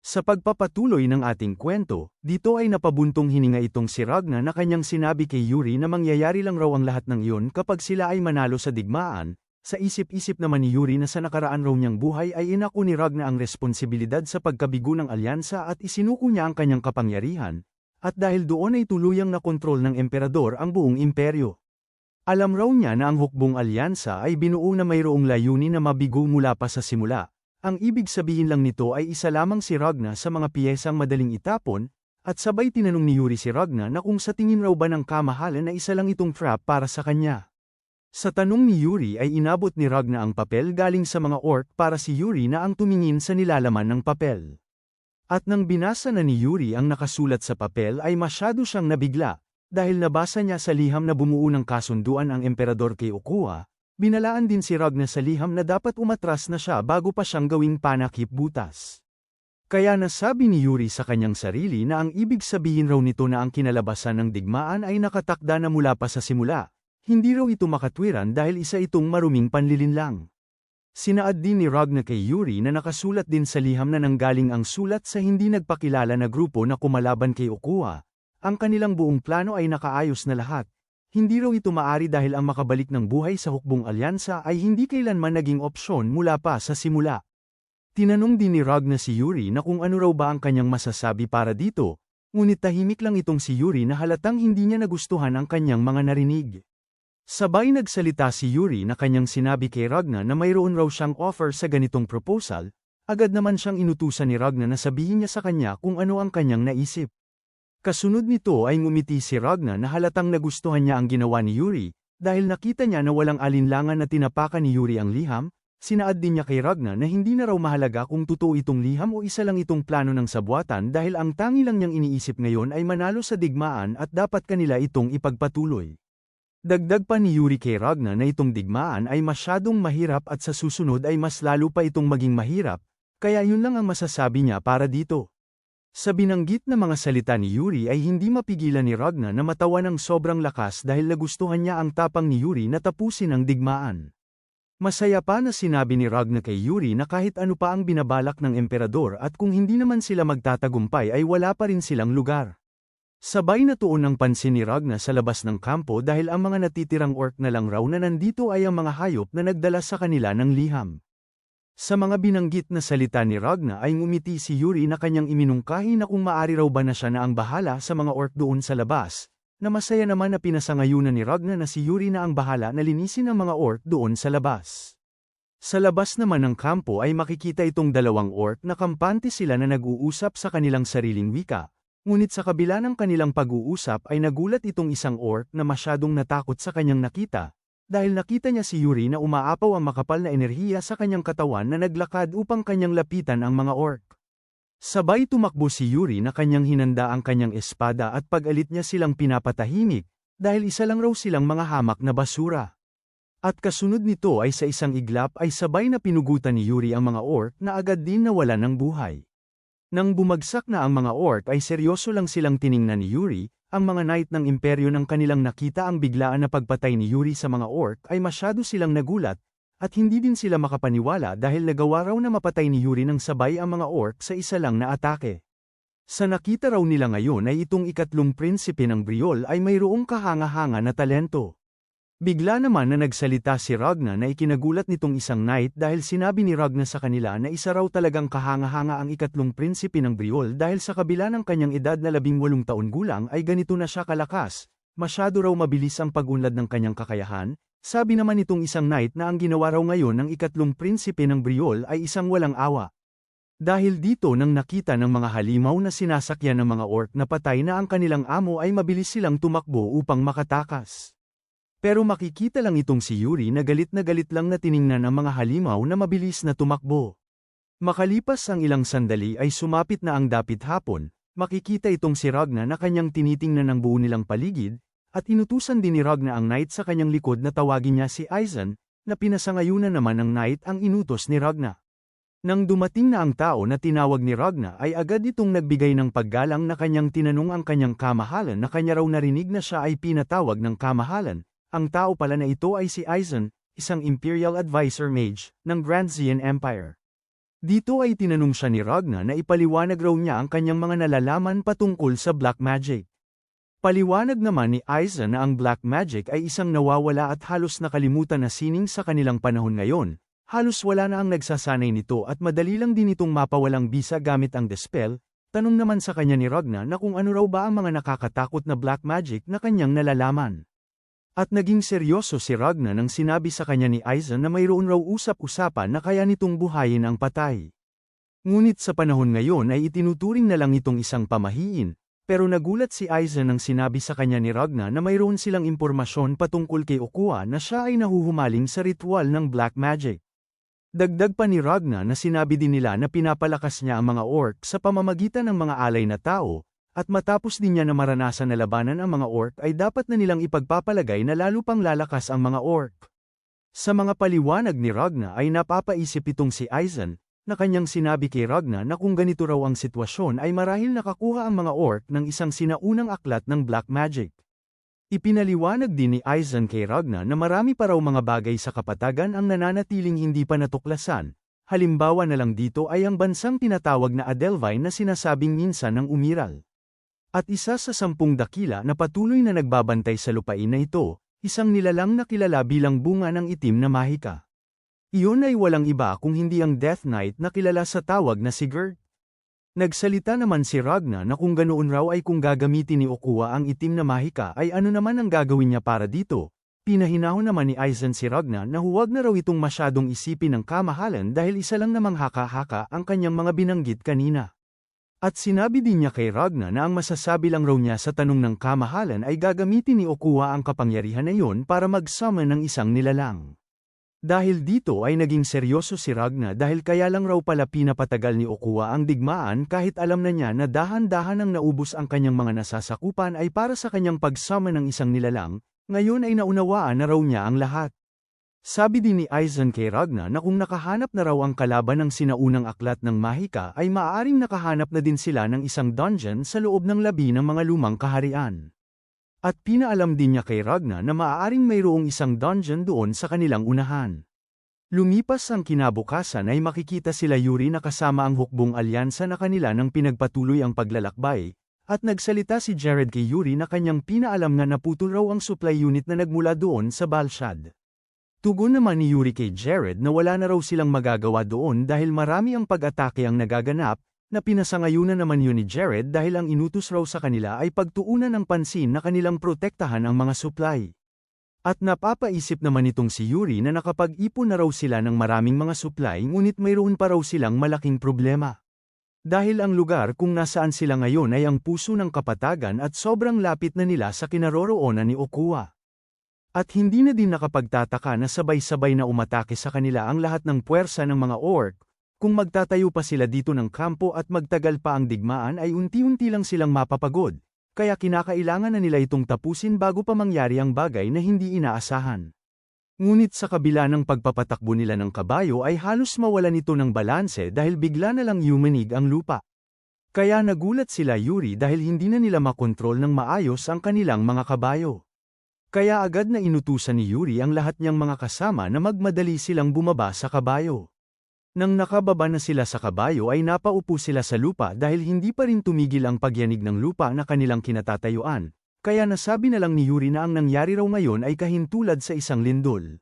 Sa pagpapatuloy ng ating kwento, dito ay napabuntong hininga itong si Ragna na kanyang sinabi kay Yuri na mangyayari lang raw ang lahat ng iyon kapag sila ay manalo sa digmaan. Sa isip-isip naman ni Yuri na sa nakaraan raw niyang buhay ay inako ni Ragna ang responsibilidad sa pagkabigo ng alyansa at isinuko niya ang kanyang kapangyarihan, at dahil doon ay tuluyang nakontrol ng emperador ang buong imperyo. Alam raw niya na ang hukbong alyansa ay binuo na mayroong layunin na mabigo mula pa sa simula. Ang ibig sabihin lang nito ay isa lamang si Ragna sa mga piyesang madaling itapon, at sabay tinanong ni Yuri si Ragna na kung sa tingin raw ba ng kamahalan na isa lang itong trap para sa kanya. Sa tanong ni Yuri ay inabot ni Ragna ang papel galing sa mga orc para si Yuri na ang tumingin sa nilalaman ng papel. At nang binasa na ni Yuri ang nakasulat sa papel ay masyado siyang nabigla, dahil nabasa niya sa liham na bumuo ng kasunduan ang emperador kay Okuwa. Binalaan din si Ragna sa liham na dapat umatras na siya bago pa siyang gawing panakip butas. Kaya nasabi ni Yuri sa kanyang sarili na ang ibig sabihin raw nito na ang kinalabasan ng digmaan ay nakatakda na mula pa sa simula, hindi raw ito makatwiran dahil isa itong maruming panlilinlang. Sinaad din ni Ragna kay Yuri na nakasulat din sa liham na nanggaling ang sulat sa hindi nagpakilala na grupo na kumalaban kay Okuwa. Ang kanilang buong plano ay nakaayos na lahat. Hindi raw ito maari dahil ang makabalik ng buhay sa hukbong alyansa ay hindi kailanman naging opsyon mula pa sa simula. Tinanong din ni Ragna si Yuri na kung ano raw ba ang kanyang masasabi para dito, ngunit tahimik lang itong si Yuri na halatang hindi niya nagustuhan ang kanyang mga narinig. Sabay nagsalita si Yuri na kanyang sinabi kay Ragna na mayroon raw siyang offer sa ganitong proposal, agad naman siyang inutusan ni Ragna na sabihin niya sa kanya kung ano ang kanyang naisip. Kasunod nito ay ngumiti si Ragna na halatang nagustuhan niya ang ginawa ni Yuri, dahil nakita niya na walang alinlangan na tinapakan ni Yuri ang liham. Sinaad din niya kay Ragna na hindi na raw mahalaga kung totoo itong liham o isa lang itong plano ng sabuatan dahil ang tangi lang niyang iniisip ngayon ay manalo sa digmaan at dapat kanila itong ipagpatuloy. Dagdag pa ni Yuri kay Ragna na itong digmaan ay masyadong mahirap at sa susunod ay mas lalo pa itong maging mahirap, kaya yun lang ang masasabi niya para dito. Sa binanggit na mga salita ni Yuri ay hindi mapigilan ni Ragna na matawa ng sobrang lakas dahil nagustuhan niya ang tapang ni Yuri na tapusin ang digmaan. Masaya pa na sinabi ni Ragna kay Yuri na kahit ano pa ang binabalak ng emperador at kung hindi naman sila magtatagumpay ay wala pa rin silang lugar. Sabay natuon ng pansin ni Ragna sa labas ng kampo dahil ang mga natitirang orc na lang raw na nandito ay ang mga hayop na nagdala sa kanila ng liham. Sa mga binanggit na salita ni Ragna ay ngumiti si Yuri na kanyang iminungkahi na kung maari raw ba na siya na ang bahala sa mga orc doon sa labas, na masaya naman na pinasangayunan ni Ragna na si Yuri na ang bahala na linisin ang mga orc doon sa labas. Sa labas naman ng kampo ay makikita itong dalawang orc na kampante sila na nag-uusap sa kanilang sariling wika, ngunit sa kabila ng kanilang pag-uusap ay nagulat itong isang orc na masyadong natakot sa kanyang nakita. Dahil nakita niya si Yuri na umaapaw ang makapal na enerhiya sa kanyang katawan na naglakad upang kanyang lapitan ang mga orc. Sabay tumakbo si Yuri na kanyang hinanda ang kanyang espada at pag-alit niya silang pinapatahimik, dahil isa lang raw silang mga hamak na basura. At kasunod nito ay sa isang iglap ay sabay na pinugutan ni Yuri ang mga orc na agad din nawalan ng buhay. Nang bumagsak na ang mga orc ay seryoso lang silang tiningnan ni Yuri. Ang mga knight ng imperyo nang kanilang nakita ang biglaan na pagpatay ni Yuri sa mga orc ay masyado silang nagulat, at hindi din sila makapaniwala dahil nagawa raw na mapatay ni Yuri ng sabay ang mga orc sa isa lang na atake. Sa nakita raw nila ngayon ay itong ikatlong prinsipe ng Briol ay mayroong kahanga-hanga na talento. Bigla naman na nagsalita si Ragna na ikinagulat nitong isang knight dahil sinabi ni Ragna sa kanila na isa raw talagang kahanga-hanga ang ikatlong prinsipe ng Briol dahil sa kabila ng kanyang edad na 18 taon gulang ay ganito na siya kalakas, masyado raw mabilis ang pag-unlad ng kanyang kakayahan. Sabi naman itong isang knight na ang ginawa raw ngayon ng ikatlong prinsipe ng Briol ay isang walang awa. Dahil dito nang nakita ng mga halimaw na sinasakyan ng mga orc na patay na ang kanilang amo ay mabilis silang tumakbo upang makatakas. Pero makikita lang itong si Yuri na galit lang na tiningnan ang mga halimaw na mabilis na tumakbo. Makalipas ang ilang sandali ay sumapit na ang dapit hapon, makikita itong si Ragna na kanyang tinitingnan ang buo nilang paligid, at inutusan din ni Ragna ang knight sa kanyang likod na tawagin niya si Aizen, na pinasangayunan naman ng knight ang inutos ni Ragna. Nang dumating na ang tao na tinawag ni Ragna ay agad itong nagbigay ng paggalang na kanyang tinanong ang kanyang kamahalan na kanya raw narinig na siya ay pinatawag ng kamahalan. Ang tao pala na ito ay si Aizen, isang Imperial Advisor Mage ng Grand Xian Empire. Dito ay tinanong siya ni Ragna na ipaliwanag raw niya ang kanyang mga nalalaman patungkol sa black magic. Paliwanag naman ni Aizen na ang black magic ay isang nawawala at halos nakalimutan na sining sa kanilang panahon ngayon. Halos wala na ang nagsasanay nito at madali lang din itong mapawalang bisa gamit ang dispel. Tanong naman sa kanya ni Ragna na kung ano raw ba ang mga nakakatakot na black magic na kanyang nalalaman. At naging seryoso si Ragna nang sinabi sa kanya ni Aizen na mayroon raw usap-usapan na kaya nitong buhayin ang patay. Ngunit sa panahon ngayon ay itinuturing na lang itong isang pamahiin, pero nagulat si Aizen nang sinabi sa kanya ni Ragna na mayroon silang impormasyon patungkol kay Okua na siya ay nahuhumaling sa ritual ng black magic. Dagdag pa ni Ragna na sinabi din nila na pinapalakas niya ang mga orc sa pamamagitan ng mga alay na tao, at matapos din niya na maranasan na labanan ang mga orc ay dapat na nilang ipagpapalagay na lalo pang lalakas ang mga orc. Sa mga paliwanag ni Ragna ay napapaisip itong si Aizen, na kanyang sinabi kay Ragna na kung ganito raw ang sitwasyon ay marahil nakakuha ang mga orc ng isang sinaunang aklat ng black magic. Ipinaliwanag din ni Aizen kay Ragna na marami pa raw mga bagay sa kapatagan ang nananatiling hindi pa natuklasan. Halimbawa na lang dito ay ang bansang tinatawag na Adelvine na sinasabing minsan ng umiral. At isa sa 10 dakila na patuloy na nagbabantay sa lupain na ito, isang nilalang na kilala bilang bunga ng itim na mahika. Iyon ay walang iba kung hindi ang Death Knight na kilala sa tawag na si Gert. Nagsalita naman si Ragna na kung ganoon raw ay kung gagamitin ni Okua ang itim na mahika ay ano naman ang gagawin niya para dito. Pinahinahon naman ni Aizen si Ragna na huwag na raw itong masyadong isipin ng kamahalan dahil isa lang namang haka-haka ang kanyang mga binanggit kanina. At sinabi din niya kay Ragna na ang masasabi lang raw niya sa tanong ng kamahalan ay gagamitin ni Okua ang kapangyarihan na iyon para mag-summon ng isang nilalang. Dahil dito ay naging seryoso si Ragna dahil kaya lang raw pala pinapatagal ni Okua ang digmaan kahit alam na niya na dahan-dahan ang naubos ang kanyang mga nasasakupan ay para sa kanyang pag-summon ng isang nilalang, ngayon ay naunawaan na raw niya ang lahat. Sabi din ni Aizen kay Ragna na kung nakahanap na raw ang kalaban ng sinaunang aklat ng mahika ay maaaring nakahanap na din sila ng isang dungeon sa loob ng labi ng mga lumang kaharian. At pinaalam din niya kay Ragna na maaaring mayroong isang dungeon doon sa kanilang unahan. Lumipas ang kinabukasan ay makikita sila Yuri na kasama ang hukbong alyansa na kanila nang pinagpatuloy ang paglalakbay, at nagsalita si Jared kay Yuri na kanyang pinaalam na naputol raw ang supply unit na nagmula doon sa Balshad. Tugon naman ni Yuri kay Jared na wala na raw silang magagawa doon dahil marami ang pag-atake ang nagaganap, na pinasangayunan naman yun ni Jared dahil ang inutos raw sa kanila ay pagtuunan ng pansin na kanilang protektahan ang mga supply. At napapaisip naman itong si Yuri na nakapag-ipon na raw sila ng maraming mga supply ngunit mayroon pa raw silang malaking problema. Dahil ang lugar kung nasaan sila ngayon ay ang puso ng kapatagan at sobrang lapit na nila sa kinaroroonan ni Okua. At hindi na din nakapagtataka na sabay-sabay na umatake sa kanila ang lahat ng puwersa ng mga orc. Kung magtatayo pa sila dito ng kampo at magtagal pa ang digmaan ay unti-unti lang silang mapapagod, kaya kinakailangan na nila itong tapusin bago pa mangyari ang bagay na hindi inaasahan. Ngunit sa kabila ng pagpapatakbo nila ng kabayo ay halos mawalan ito ng balanse dahil bigla na lang yumanig ang lupa. Kaya nagulat sila Yuri dahil hindi na nila makontrol ng maayos ang kanilang mga kabayo. Kaya agad na inutusan ni Yuri ang lahat niyang mga kasama na magmadali silang bumaba sa kabayo. Nang nakababa na sila sa kabayo ay napaupo sila sa lupa dahil hindi pa rin tumigil ang pagyanig ng lupa na kanilang kinatatayuan, kaya nasabi na lang ni Yuri na ang nangyari raw ngayon ay kahintulad sa isang lindol.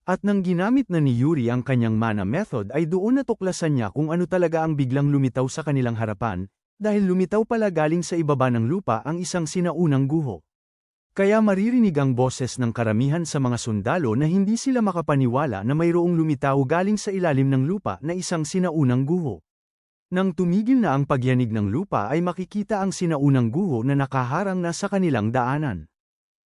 At nang ginamit na ni Yuri ang kanyang mana method ay doon natuklasan niya kung ano talaga ang biglang lumitaw sa kanilang harapan, dahil lumitaw pala galing sa ibaba ng lupa ang isang sinaunang guho. Kaya maririnig ang boses ng karamihan sa mga sundalo na hindi sila makapaniwala na mayroong lumitaw galing sa ilalim ng lupa na isang sinaunang guho. Nang tumigil na ang pagyanig ng lupa ay makikita ang sinaunang guho na nakaharang na sa kanilang daanan.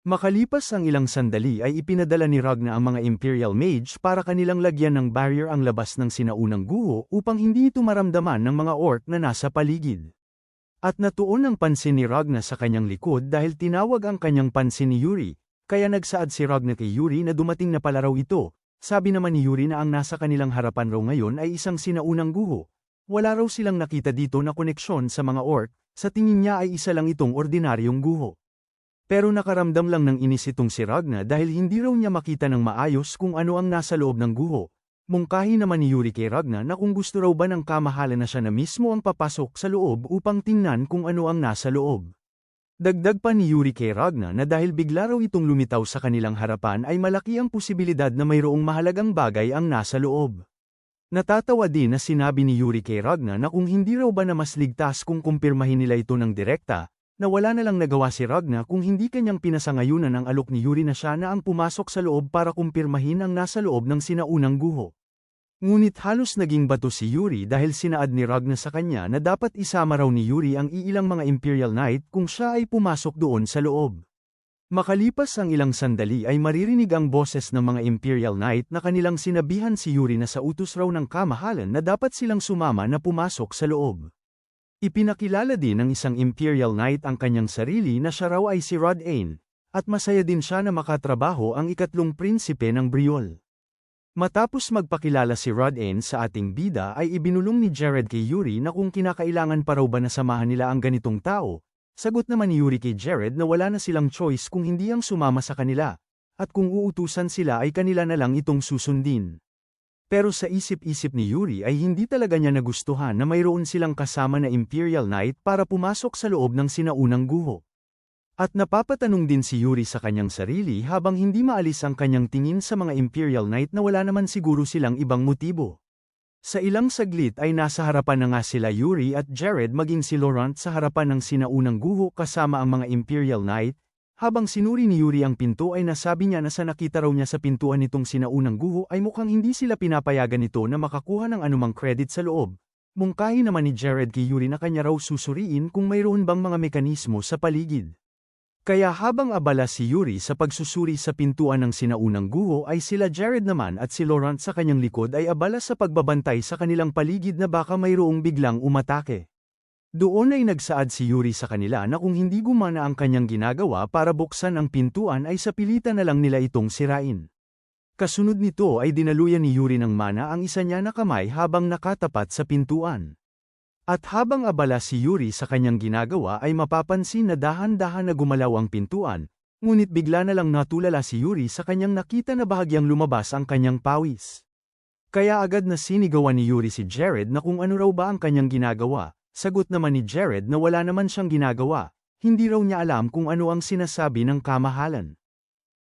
Makalipas ang ilang sandali ay ipinadala ni Ragna ang mga Imperial Mage para kanilang lagyan ng barrier ang labas ng sinaunang guho upang hindi ito maramdaman ng mga orc na nasa paligid. At natuon ang pansin ni Ragna sa kanyang likod dahil tinawag ang kanyang pansin ni Yuri, kaya nagsaad si Ragna kay Yuri na dumating na pala raw ito. Sabi naman ni Yuri na ang nasa kanilang harapan raw ngayon ay isang sinaunang guho. Wala raw silang nakita dito na koneksyon sa mga orc, sa tingin niya ay isa lang itong ordinaryong guho. Pero nakaramdam lang ng inis itong si Ragna dahil hindi raw niya makita ng maayos kung ano ang nasa loob ng guho. Mungkahi naman ni Yuri kay Ragna na kung gusto raw ba ng kamahalan na siya na mismo ang papasok sa loob upang tingnan kung ano ang nasa loob. Dagdag pa ni Yuri kay Ragna na dahil bigla raw itong lumitaw sa kanilang harapan ay malaki ang posibilidad na mayroong mahalagang bagay ang nasa loob. Natatawa din na sinabi ni Yuri kay Ragna na kung hindi raw ba na mas ligtas kung kumpirmahin nila ito ng direkta, na wala na lang nagawa si Ragna kung hindi kanyang pinasangayunan ang alok ni Yuri na siya na ang pumasok sa loob para kumpirmahin ang nasa loob ng sinaunang guho. Ngunit halos naging bato si Yuri dahil sinaad ni Ragna sa kanya na dapat isama raw ni Yuri ang iilang mga Imperial Knight kung siya ay pumasok doon sa loob. Makalipas ang ilang sandali ay maririnig ang boses ng mga Imperial Knight na kanilang sinabihan si Yuri na sa utos raw ng kamahalan na dapat silang sumama na pumasok sa loob. Ipinakilala din ng isang Imperial Knight ang kanyang sarili na siya raw ay si Rod-Ain, at masaya din siya na makatrabaho ang ikatlong prinsipe ng Briol. Matapos magpakilala si Rod-Ain sa ating bida ay ibinulong ni Jared kay Yuri na kung kinakailangan pa raw ba na samahan nila ang ganitong tao. Sagot naman ni Yuri kay Jared na wala na silang choice kung hindi ang sumama sa kanila, at kung uutusan sila ay kanila na lang itong susundin. Pero sa isip-isip ni Yuri ay hindi talaga niya nagustuhan na mayroon silang kasama na Imperial Knight para pumasok sa loob ng sinaunang guho. At napapatanong din si Yuri sa kanyang sarili habang hindi maalis ang kanyang tingin sa mga Imperial Knight na wala naman siguro silang ibang motibo. Sa ilang saglit ay nasa harapan na nga sila Yuri at Jared maging si Laurent sa harapan ng sinaunang guho kasama ang mga Imperial Knight. Habang sinuri ni Yuri ang pinto ay nasabi niya na sa nakita raw niya sa pintuan nitong sinaunang guho ay mukhang hindi sila pinapayagan nito na makakuha ng anumang credit sa loob. Mungkahi naman ni Jared kay Yuri na kanya raw susuriin kung mayroon bang mga mekanismo sa paligid. Kaya habang abala si Yuri sa pagsusuri sa pintuan ng sinaunang guho ay sila Jared naman at si Laurent sa kanyang likod ay abala sa pagbabantay sa kanilang paligid na baka mayroong biglang umatake. Doon ay nagsaad si Yuri sa kanila na kung hindi gumana ang kanyang ginagawa para buksan ang pintuan ay sa pilitan na lang nila itong sirain. Kasunod nito ay dinaluyan ni Yuri ng mana ang isa niya na kamay habang nakatapat sa pintuan. At habang abala si Yuri sa kanyang ginagawa ay mapapansin na dahan-dahan na gumalaw ang pintuan, ngunit bigla na lang natulala si Yuri sa kanyang nakita na bahagyang lumabas ang kanyang pawis. Kaya agad na sinigawan ni Yuri si Jared na kung ano raw ba ang kanyang ginagawa. Sagot naman ni Jared na wala naman siyang ginagawa, hindi raw niya alam kung ano ang sinasabi ng kamahalan.